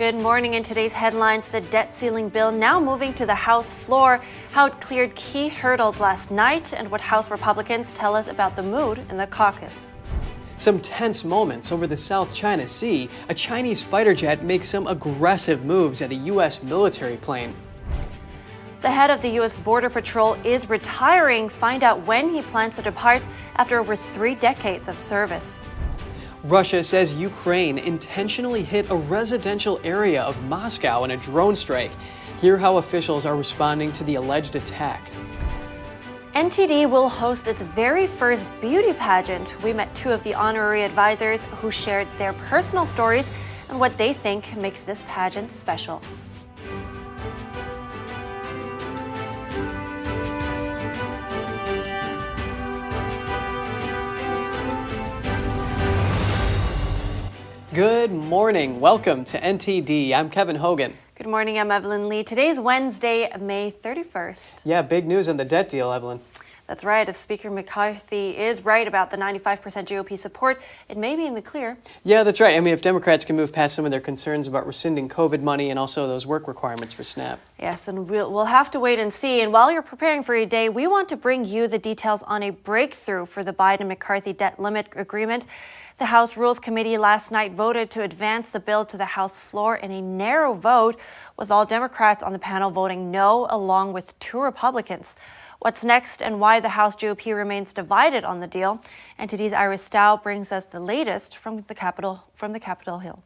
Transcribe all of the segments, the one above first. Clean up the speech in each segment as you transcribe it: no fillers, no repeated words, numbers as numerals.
Good morning. In today's headlines, the debt ceiling bill now moving to the House floor, how it cleared key hurdles last night, and what House Republicans tell us about the mood in the caucus. Some tense moments over the South China Sea. A Chinese fighter jet makes some aggressive moves at a U.S. military plane. The head of the U.S. Border Patrol is retiring. Find out when he plans to depart after over 3 decades of service. Russia says Ukraine intentionally hit a residential area of Moscow in a drone strike. Hear how officials are responding to the alleged attack. NTD will host its very first beauty pageant. We met 2 of the honorary advisors who shared their personal stories and what they think makes this pageant special. Good morning. Welcome to NTD. I'm Kevin Hogan. Good morning, I'm Evelyn Lee. Today's Wednesday, May 31st. Yeah, big news on the debt deal, Evelyn. That's right. If Speaker McCarthy is right about the 95% GOP support, it may be in the clear. Yeah, that's right. I mean, if Democrats can move past some of their concerns about rescinding COVID money and also those work requirements for SNAP. Yes, and we'll have to wait and see. And while you're preparing for your day, we want to bring you the details on a breakthrough for the Biden-McCarthy debt limit agreement. The House Rules Committee last night voted to advance the bill to the House floor in a narrow vote, with all Democrats on the panel voting no, along with 2 Republicans. What's next and why the House GOP remains divided on the deal? NTD's Iris Dow brings us the latest from the Capitol Hill.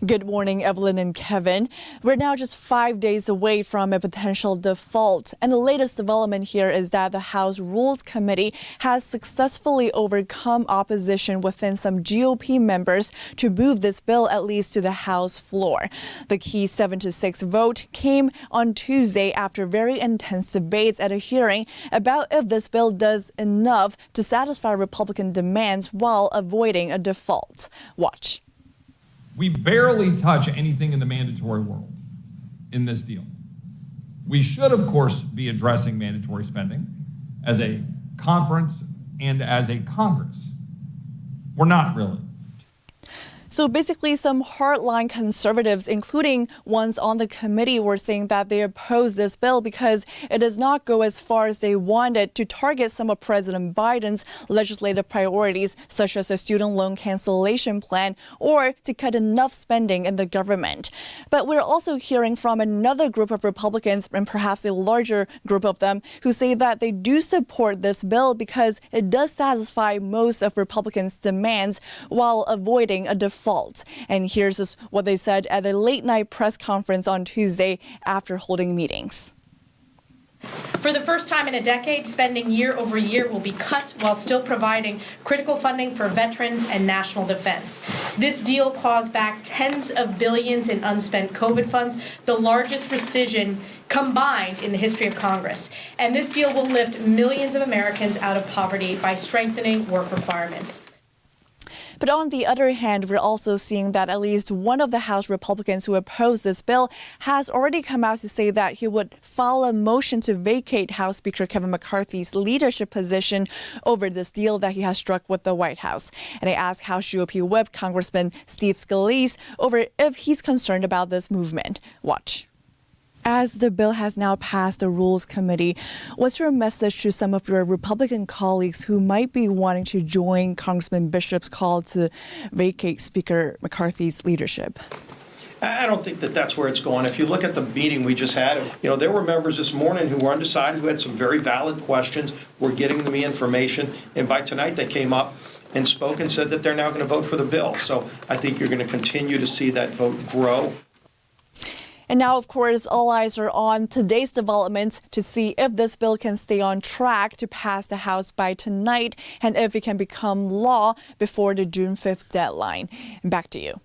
Good morning, Evelyn and Kevin. We're now just 5 days away from a potential default. And the latest development here is that the House Rules Committee has successfully overcome opposition within some GOP members to move this bill at least to the House floor. The key 7-6 vote came on Tuesday after very intense debates at a hearing about if this bill does enough to satisfy Republican demands while avoiding a default. Watch. We barely touch anything in the mandatory world in this deal. We should, of course, be addressing mandatory spending as a conference and as a Congress. We're not really. So basically, some hardline conservatives, including ones on the committee, were saying that they oppose this bill because it does not go as far as they wanted to target some of President Biden's legislative priorities, such as a student loan cancellation plan, or to cut enough spending in the government. But we're also hearing from another group of Republicans, and perhaps a larger group of them, who say that they do support this bill because it does satisfy most of Republicans' demands while avoiding a default. And here's just what they said at a late-night press conference on Tuesday after holding meetings. For the first time in a decade, spending year over year will be cut while still providing critical funding for veterans and national defense. This deal claws back tens of billions in unspent COVID funds, the largest rescission combined in the history of Congress. And this deal will lift millions of Americans out of poverty by strengthening work requirements. But on the other hand, we're also seeing that at least one of the House Republicans who oppose this bill has already come out to say that he would file a motion to vacate House Speaker Kevin McCarthy's leadership position over this deal that he has struck with the White House. And I asked House GOP Whip Congressman Steve Scalise over if he's concerned about this movement. Watch. As the bill has now passed the Rules Committee, what's your message to some of your Republican colleagues who might be wanting to join Congressman Bishop's call to vacate Speaker McCarthy's leadership? I don't think that that's where it's going. If you look at the meeting we just had, there were members this morning who were undecided, who had some very valid questions. We're getting them the information. And by tonight, they came up and spoke and said that they're now going to vote for the bill. So I think you're going to continue to see that vote grow. And now, of course, all eyes are on today's developments to see if this bill can stay on track to pass the House by tonight and if it can become law before the June 5th deadline. Back to you.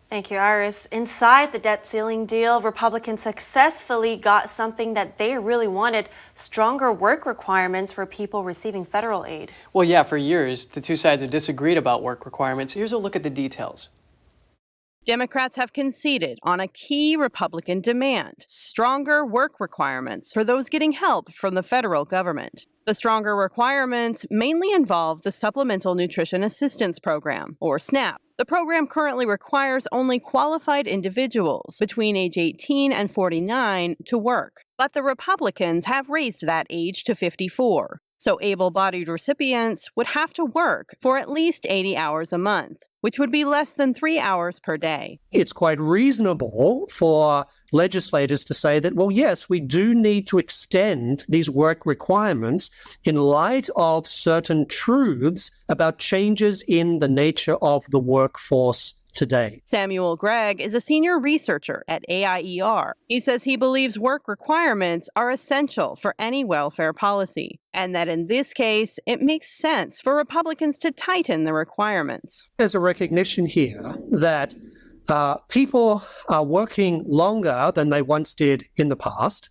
Thank you, Iris. Inside the debt ceiling deal, Republicans successfully got something that they really wanted: stronger work requirements for people receiving federal aid. Well, yeah, for years, the 2 sides have disagreed about work requirements. Here's a look at the details. Democrats have conceded on a key Republican demand: stronger work requirements for those getting help from the federal government. The stronger requirements mainly involve the Supplemental Nutrition Assistance Program, or SNAP. The program currently requires only qualified individuals between age 18 and 49 to work, but the Republicans have raised that age to 54. So able-bodied recipients would have to work for at least 80 hours a month, which would be less than 3 hours per day. It's quite reasonable for legislators to say that, well, yes, we do need to extend these work requirements in light of certain truths about changes in the nature of the workforce today. Samuel Gregg is a senior researcher at AIER. He says he believes work requirements are essential for any welfare policy, and that in this case, it makes sense for Republicans to tighten the requirements. There's a recognition here that people are working longer than they once did in the past.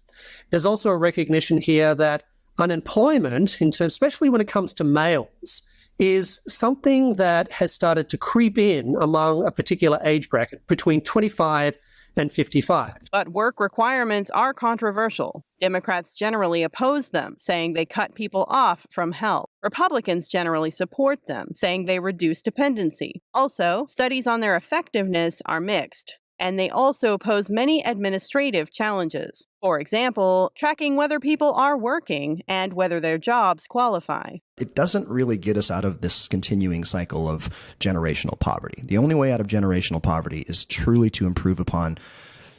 There's also a recognition here that unemployment, especially when it comes to males, is something that has started to creep in among a particular age bracket between 25 and 55. But work requirements are controversial. Democrats generally oppose them, saying they cut people off from help. Republicans generally support them, saying they reduce dependency. Also, studies on their effectiveness are mixed, and they also pose many administrative challenges. For example, tracking whether people are working and whether their jobs qualify. It doesn't really get us out of this continuing cycle of generational poverty. The only way out of generational poverty is truly to improve upon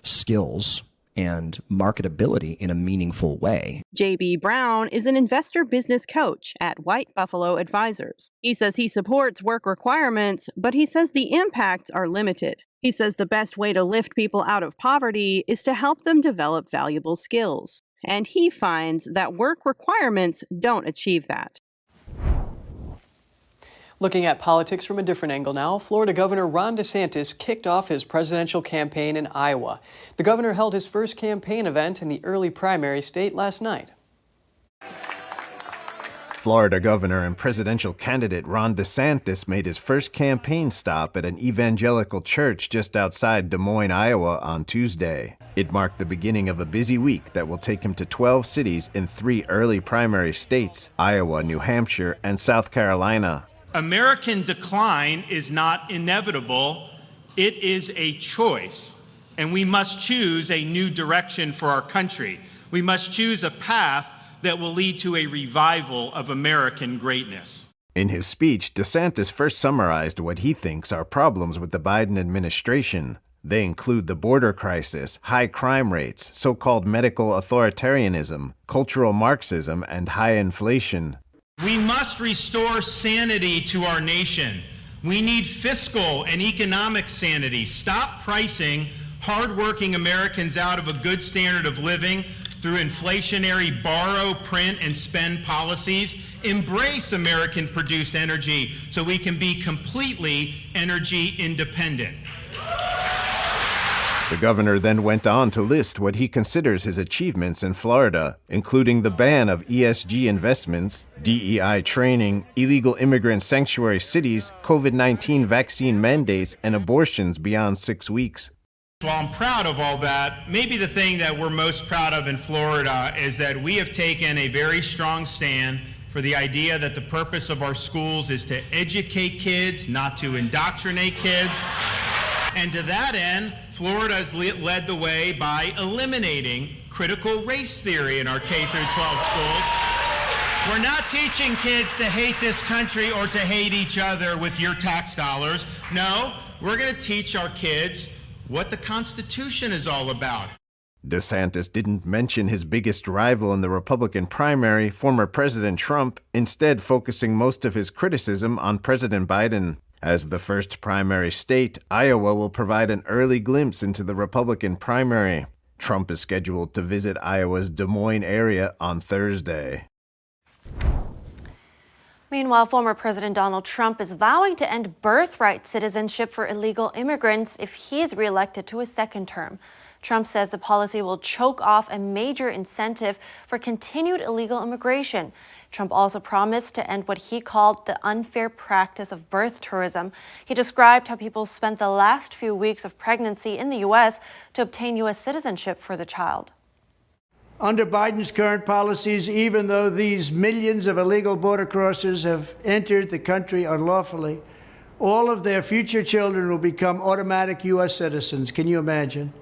skills and marketability in a meaningful way. J.B. Brown is an investor business coach at White Buffalo Advisors. He says he supports work requirements, but he says the impacts are limited. He says the best way to lift people out of poverty is to help them develop valuable skills. And he finds that work requirements don't achieve that. Looking at politics from a different angle now, Florida Governor Ron DeSantis kicked off his presidential campaign in Iowa. The governor held his first campaign event in the early primary state last night. Florida governor and presidential candidate Ron DeSantis made his first campaign stop at an evangelical church just outside Des Moines, Iowa on Tuesday. It marked the beginning of a busy week that will take him to 12 cities in 3 early primary states: Iowa, New Hampshire, and South Carolina. American decline is not inevitable. It is a choice, and we must choose a new direction for our country. We must choose a path that will lead to a revival of American greatness. In his speech, DeSantis first summarized what he thinks are problems with the Biden administration. They include the border crisis, high crime rates, so-called medical authoritarianism, cultural Marxism, and high inflation. We must restore sanity to our nation. We need fiscal and economic sanity. Stop pricing hardworking Americans out of a good standard of living through inflationary borrow, print, and spend policies. Embrace American-produced energy so we can be completely energy independent. The governor then went on to list what he considers his achievements in Florida, including the ban of ESG investments, DEI training, illegal immigrant sanctuary cities, COVID-19 vaccine mandates, and abortions beyond 6 weeks. While I'm proud of all that, maybe the thing that we're most proud of in Florida is that we have taken a very strong stand for the idea that the purpose of our schools is to educate kids, not to indoctrinate kids. And to that end, Florida has led the way by eliminating critical race theory in our K-12 schools. We're not teaching kids to hate this country or to hate each other with your tax dollars. No, we're going to teach our kids what the Constitution is all about. DeSantis didn't mention his biggest rival in the Republican primary, former President Trump, instead focusing most of his criticism on President Biden. As the first primary state, Iowa will provide an early glimpse into the Republican primary. Trump is scheduled to visit Iowa's Des Moines area on Thursday. Meanwhile, former President Donald Trump is vowing to end birthright citizenship for illegal immigrants if he is reelected to a second term. Trump says the policy will choke off a major incentive for continued illegal immigration. Trump also promised to end what he called the unfair practice of birth tourism. He described how people spent the last few weeks of pregnancy in the U.S. to obtain U.S. citizenship for the child. Under Biden's current policies, even though these millions of illegal border crossers have entered the country unlawfully, all of their future children will become automatic U.S. citizens. Can you imagine?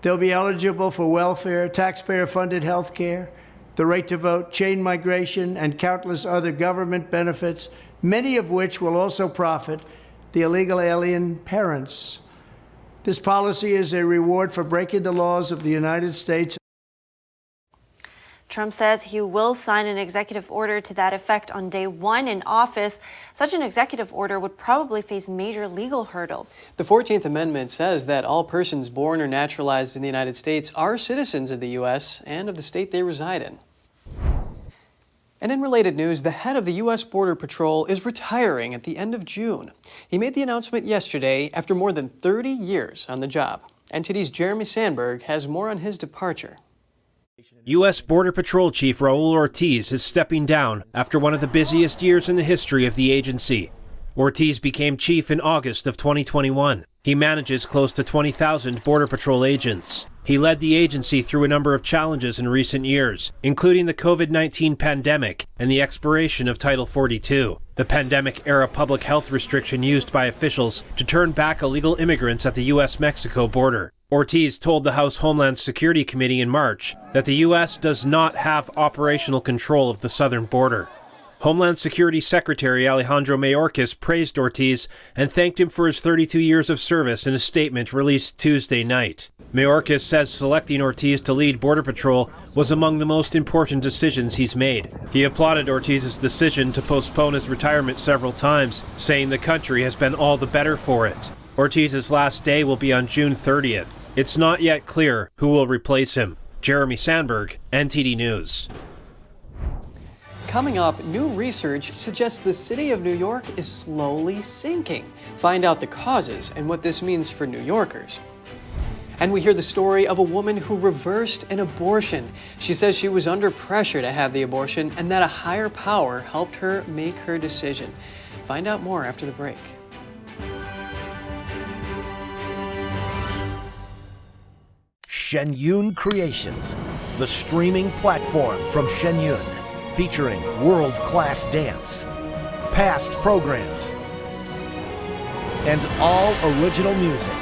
They'll be eligible for welfare, taxpayer-funded health care, the right to vote, chain migration, and countless other government benefits, many of which will also profit the illegal alien parents. This policy is a reward for breaking the laws of the United States. Trump says he will sign an executive order to that effect on day one in office. Such an executive order would probably face major legal hurdles. The 14th Amendment says that all persons born or naturalized in the United States are citizens of the U.S. and of the state they reside in. And in related news, the head of the U.S. Border Patrol is retiring at the end of June. He made the announcement yesterday after more than 30 years on the job. NTD's Jeremy Sandberg has more on his departure. U.S. Border Patrol Chief Raul Ortiz is stepping down after one of the busiest years in the history of the agency. Ortiz became chief in August of 2021. He manages close to 20,000 Border Patrol agents. He led the agency through a number of challenges in recent years, including the COVID-19 pandemic and the expiration of Title 42, the pandemic-era public health restriction used by officials to turn back illegal immigrants at the U.S.-Mexico border. Ortiz told the House Homeland Security Committee in March that the U.S. does not have operational control of the southern border. Homeland Security Secretary Alejandro Mayorkas praised Ortiz and thanked him for his 32 years of service in a statement released Tuesday night. Mayorkas says selecting Ortiz to lead Border Patrol was among the most important decisions he's made. He applauded Ortiz's decision to postpone his retirement several times, saying the country has been all the better for it. Ortiz's last day will be on June 30th. It's not yet clear who will replace him. Jeremy Sandberg, NTD News. Coming up, new research suggests the city of New York is slowly sinking. Find out the causes and what this means for New Yorkers. And we hear the story of a woman who reversed an abortion. She says she was under pressure to have the abortion and that a higher power helped her make her decision. Find out more after the break. Shenyun Creations, the streaming platform from Shenyun, featuring world-class dance, past programs, and all original music.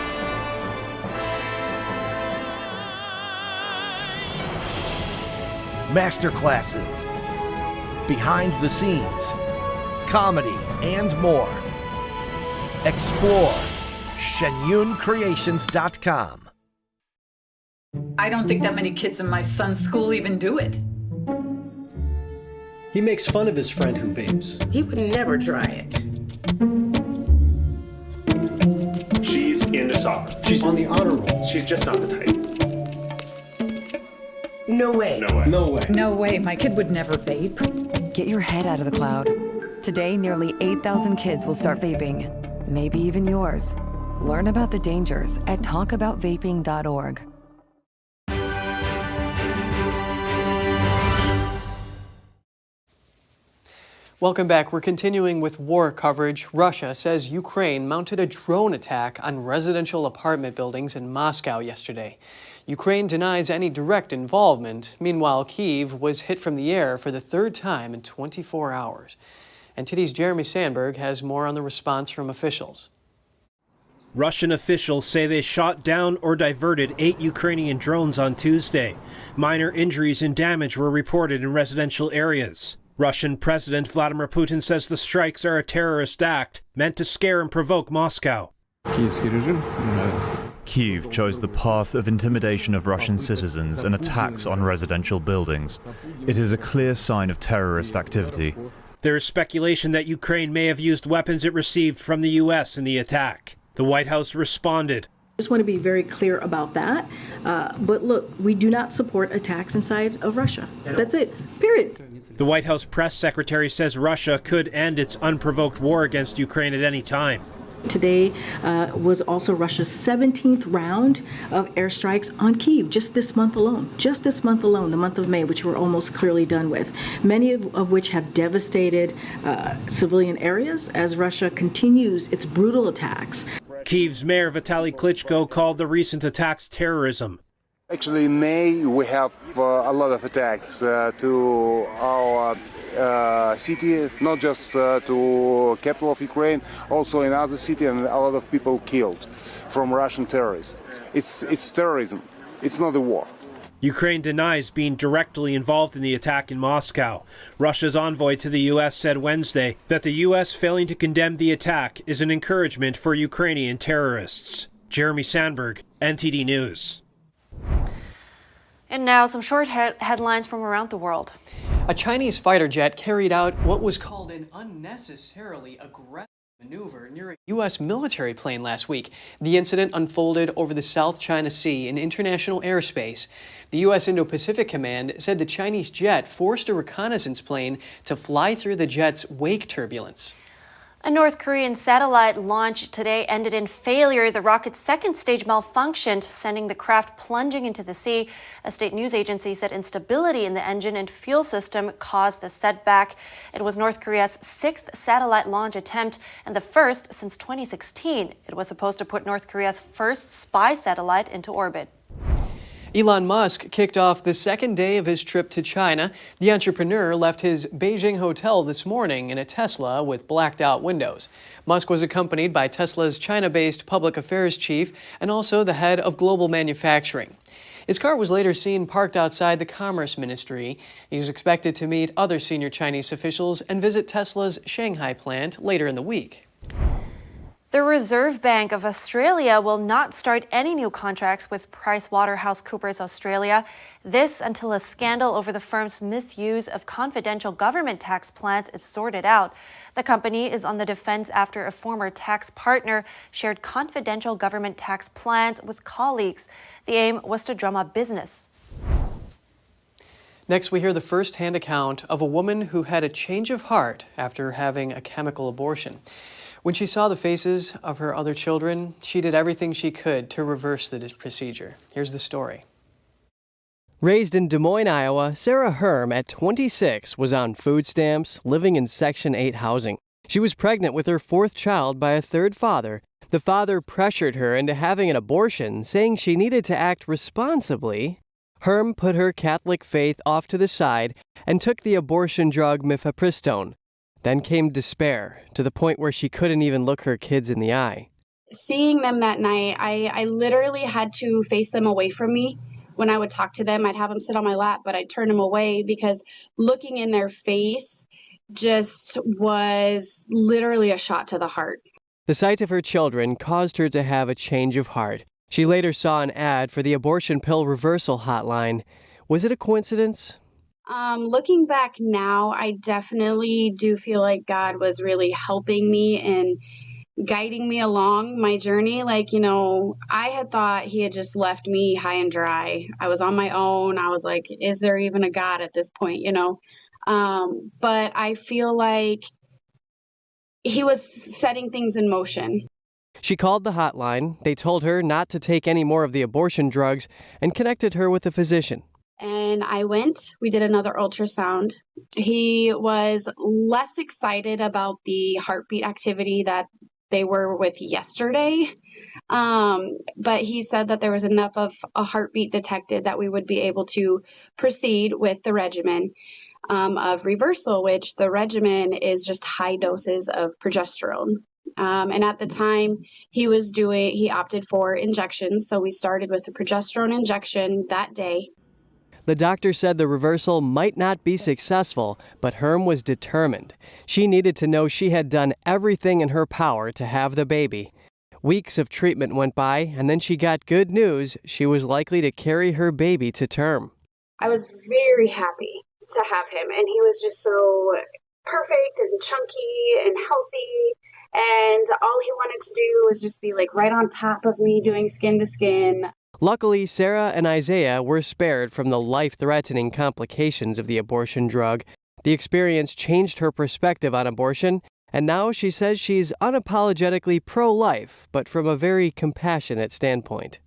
Masterclasses, behind the scenes, comedy, and more. Explore shenyuncreations.com. I don't think that many kids in my son's school even do it. He makes fun of his friend who vapes. He would never try it. She's into soccer. She's on the honor roll. She's just not the type. No way. No way. No way. No way, my kid would never vape. Get your head out of the cloud. Today, nearly 8,000 kids will start vaping. Maybe even yours. Learn about the dangers at talkaboutvaping.org. Welcome back. We're continuing with war coverage. Russia says Ukraine mounted a drone attack on residential apartment buildings in Moscow yesterday. Ukraine denies any direct involvement. Meanwhile, Kyiv was hit from the air for the third time in 24 hours. NTD's Jeremy Sandberg has more on the response from officials. Russian officials say they shot down or diverted 8 Ukrainian drones on Tuesday. Minor injuries and damage were reported in residential areas. Russian President Vladimir Putin says the strikes are a terrorist act meant to scare and provoke Moscow. Kyiv chose the path of intimidation of Russian citizens and attacks on residential buildings. It is a clear sign of terrorist activity. There is speculation that Ukraine may have used weapons it received from the U.S. in the attack. The White House responded. I just want to be very clear about that. But look, we do not support attacks inside of Russia. That's it. Period. The White House press secretary says Russia could end its unprovoked war against Ukraine at any time. Today was also Russia's 17th round of airstrikes on Kyiv just this month alone, the month of May, which we're almost clearly done with, many of which have devastated civilian areas as Russia continues its brutal attacks. Kyiv's mayor Vitaly Klitschko called the recent attacks terrorism. Actually, in May, we have a lot of attacks to our city, not just to capital of Ukraine, also in other city, and a lot of people killed from Russian terrorists. It's terrorism. It's not a war. Ukraine denies being directly involved in the attack in Moscow. Russia's envoy to the U.S. said Wednesday that the U.S. failing to condemn the attack is an encouragement for Ukrainian terrorists. Jeremy Sandberg, NTD News. And now some short headlines from around the world. A Chinese fighter jet carried out what was called an unnecessarily aggressive maneuver near a U.S. military plane last week. The incident unfolded over the South China Sea in international airspace. The U.S. Indo-Pacific Command said the Chinese jet forced a reconnaissance plane to fly through the jet's wake turbulence. A North Korean satellite launch today ended in failure. The rocket's second stage malfunctioned, sending the craft plunging into the sea. A state news agency said instability in the engine and fuel system caused the setback. It was North Korea's sixth satellite launch attempt and the first since 2016. It was supposed to put North Korea's first spy satellite into orbit. Elon Musk kicked off the second day of his trip to China. The entrepreneur left his Beijing hotel this morning in a Tesla with blacked out windows. Musk was accompanied by Tesla's China-based public affairs chief and also the head of global manufacturing. His car was later seen parked outside the Commerce Ministry. He's expected to meet other senior Chinese officials and visit Tesla's Shanghai plant later in the week. The Reserve Bank of Australia will not start any new contracts with PricewaterhouseCoopers Australia. This until a scandal over the firm's misuse of confidential government tax plans is sorted out. The company is on the defense after a former tax partner shared confidential government tax plans with colleagues. The aim was to drum up business. Next, we hear the first-hand account of a woman who had a change of heart after having a chemical abortion. When she saw the faces of her other children, she did everything she could to reverse the procedure. Here's the story. Raised in Des Moines, Iowa, Sarah Herm, at 26, was on food stamps, living in Section 8 housing. She was pregnant with her fourth child by a third father. The father pressured her into having an abortion, saying she needed to act responsibly. Herm put her Catholic faith off to the side and took the abortion drug mifepristone. Then came despair, to the point where she couldn't even look her kids in the eye. Seeing them that night, I literally had to face them away from me. When I would talk to them, I'd have them sit on my lap, but I'd turn them away because looking in their face just was literally a shot to the heart. The sight of her children caused her to have a change of heart. She later saw an ad for the abortion pill reversal hotline. Was it a coincidence? Looking back now, I definitely do feel like God was really helping me and guiding me along my journey. Like, I had thought he had just left me high and dry. I was on my own. I was like, is there even a God at this point, But I feel like he was setting things in motion. She called the hotline. They told her not to take any more of the abortion drugs and connected her with a physician. And I went, we did another ultrasound. He was less excited about the heartbeat activity that they were with yesterday. But he said that there was enough of a heartbeat detected that we would be able to proceed with the regimen of reversal, which the regimen is just high doses of progesterone. And at the time he opted for injections. So we started with the progesterone injection that day. The doctor said the reversal might not be successful, but Herm was determined. She needed to know she had done everything in her power to have the baby. Weeks of treatment went by, and then she got good news. She was likely to carry her baby to term. I was very happy to have him, and he was just so perfect and chunky and healthy, and all he wanted to do was just be like right on top of me doing skin to skin. Luckily, Sarah and Isaiah were spared from the life-threatening complications of the abortion drug. The experience changed her perspective on abortion, and now she says she's unapologetically pro-life, but from a very compassionate standpoint.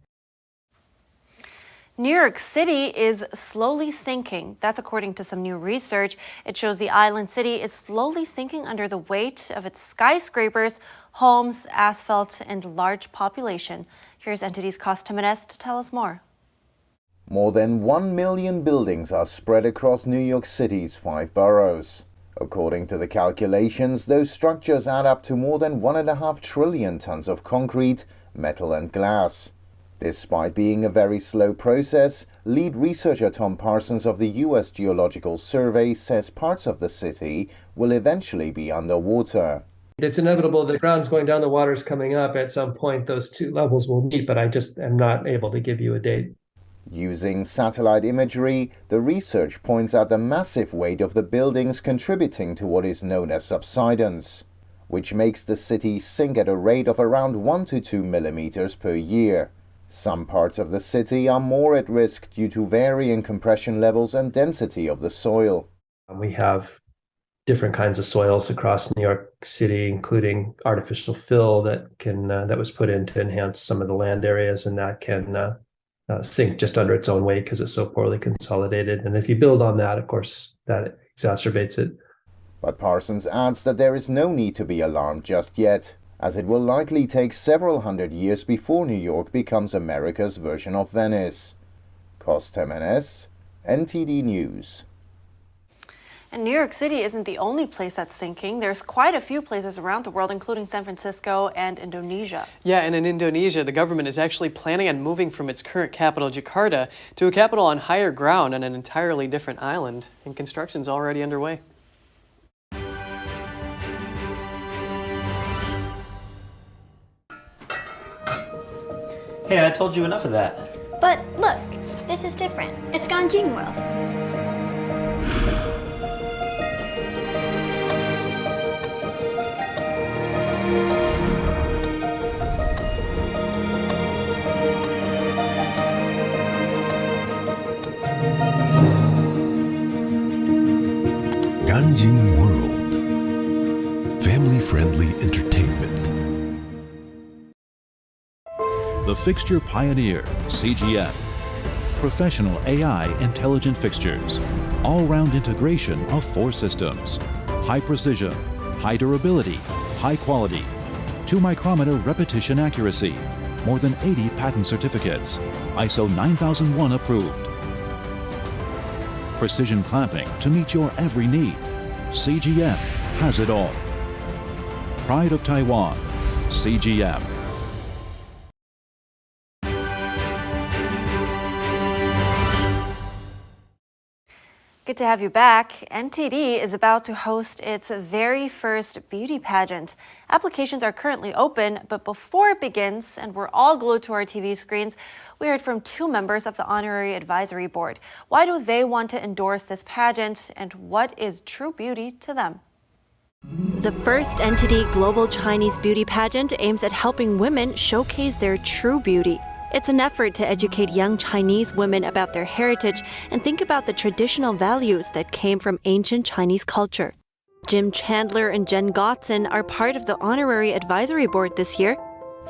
New York City is slowly sinking. That's according to some new research. It shows the island city is slowly sinking under the weight of its skyscrapers, homes, asphalt, and large population. Here's NTD's Costa Jimenez to tell us more. More than 1 million buildings are spread across New York City's 5 boroughs. According to the calculations, those structures add up to more than 1.5 trillion tons of concrete, metal and glass. Despite being a very slow process, lead researcher Tom Parsons of the U.S. Geological Survey says parts of the city will eventually be underwater. It's inevitable that the ground's going down, the water's coming up. At some point, those two levels will meet, but I just am not able to give you a date. Using satellite imagery, the research points out the massive weight of the buildings contributing to what is known as subsidence, which makes the city sink at a rate of around 1 to 2 millimeters per year. Some parts of the city are more at risk due to varying compression levels and density of the soil. We have different kinds of soils across New York City, including artificial fill that was put in to enhance some of the land areas, and that can sink just under its own weight because it's so poorly consolidated. And if you build on that, of course, that exacerbates it. But Parsons adds that there is no need to be alarmed just yet, as it will likely take several hundred years before New York becomes America's version of Venice. Costa Jimenez, NTD News. And New York City isn't the only place that's sinking. There's quite a few places around the world, including San Francisco and Indonesia. Yeah, and in Indonesia, the government is actually planning on moving from its current capital, Jakarta, to a capital on higher ground on an entirely different island, and construction's already underway. Hey, I told you enough of that. But look, this is different. It's Ganjing World. Ganjing World. Family-friendly entertainment. The Fixture Pioneer, CGM. Professional AI intelligent fixtures. All-round integration of 4 systems. High precision, high durability, high quality. 2-micrometer repetition accuracy. More than 80 patent certificates. ISO 9001 approved. Precision clamping to meet your every need. CGM has it all. Pride of Taiwan, CGM. Good to have you back. NTD is about to host its very first beauty pageant. Applications are currently open, but before it begins, and we're all glued to our TV screens, we heard from 2 members of the Honorary Advisory Board. Why do they want to endorse this pageant, and what is true beauty to them? The first NTD Global Chinese Beauty Pageant aims at helping women showcase their true beauty. It's an effort to educate young Chinese women about their heritage and think about the traditional values that came from ancient Chinese culture. Jim Chandler and Jen Gotson are part of the Honorary Advisory Board this year.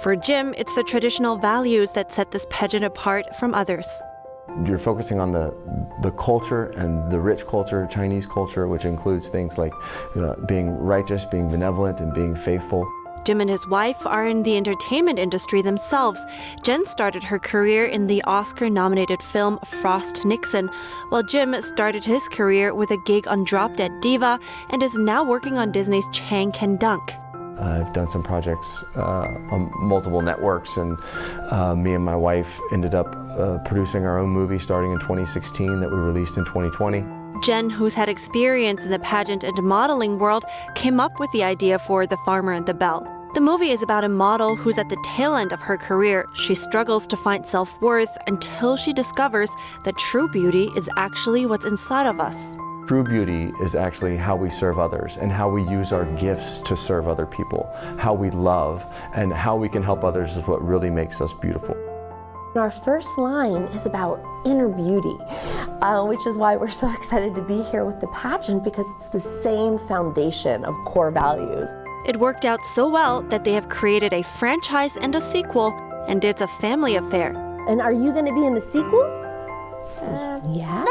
For Jim, it's the traditional values that set this pageant apart from others. You're focusing on the culture and the rich culture, Chinese culture, which includes things like being righteous, being benevolent, and being faithful. Jim and his wife are in the entertainment industry themselves. Jen started her career in the Oscar-nominated film Frost Nixon, while Jim started his career with a gig on Drop Dead Diva and is now working on Disney's Chang Can Dunk. I've done some projects on multiple networks, and me and my wife ended up producing our own movie starting in 2016 that we released in 2020. Jen, who's had experience in the pageant and modeling world, came up with the idea for The Farmer and the Belle. The movie is about a model who's at the tail end of her career. She struggles to find self-worth until she discovers that true beauty is actually what's inside of us. True beauty is actually how we serve others and how we use our gifts to serve other people. How we love and how we can help others is what really makes us beautiful. Our first line is about inner beauty, which is why we're so excited to be here with the pageant, because it's the same foundation of core values. It worked out so well that they have created a franchise and a sequel, and it's a family affair. And are you going to be in the sequel? Yeah.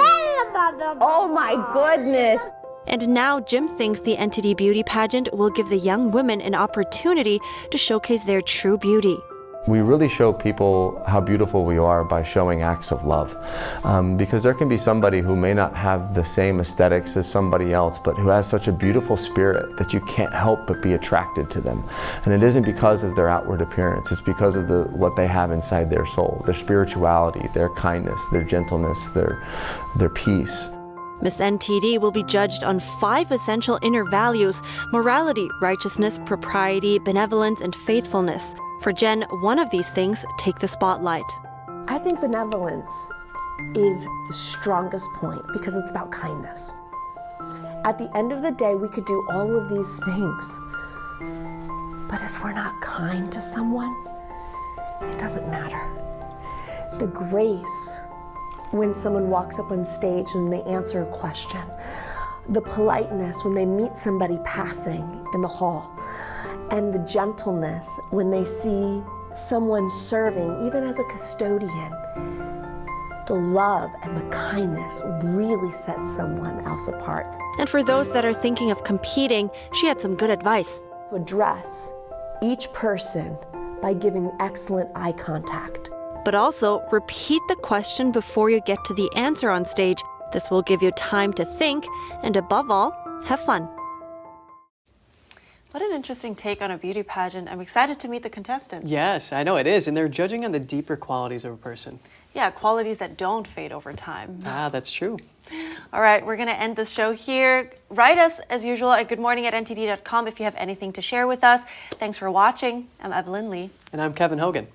Oh my goodness. And now Jim thinks the NTD Beauty Pageant will give the young women an opportunity to showcase their true beauty. We really show people how beautiful we are by showing acts of love. Because there can be somebody who may not have the same aesthetics as somebody else, but who has such a beautiful spirit that you can't help but be attracted to them. And it isn't because of their outward appearance, it's because of what they have inside their soul, their spirituality, their kindness, their gentleness, their peace. Miss NTD will be judged on 5 essential inner values: morality, righteousness, propriety, benevolence, and faithfulness. For Jen, one of these things take the spotlight. I think benevolence is the strongest point because it's about kindness. At the end of the day, we could do all of these things, but if we're not kind to someone, it doesn't matter. The grace when someone walks up on stage and they answer a question, the politeness when they meet somebody passing in the hall, and the gentleness when they see someone serving, even as a custodian. The love and the kindness really sets someone else apart. And for those that are thinking of competing, she had some good advice. Address each person by giving excellent eye contact. But also repeat the question before you get to the answer on stage. This will give you time to think, and above all, have fun. What an interesting take on a beauty pageant. I'm excited to meet the contestants. Yes, I know it is. And they're judging on the deeper qualities of a person. Yeah, qualities that don't fade over time. Ah, that's true. All right, we're going to end the show here. Write us, as usual, at goodmorning@ntd.com if you have anything to share with us. Thanks for watching. I'm Evelyn Lee. And I'm Kevin Hogan.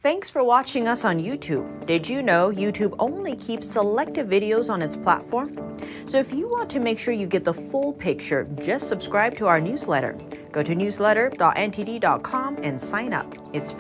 Thanks for watching us on YouTube. Did you know YouTube only keeps selective videos on its platform? So if you want to make sure you get the full picture, just subscribe to our newsletter. Go to newsletter.ntd.com and sign up. It's free.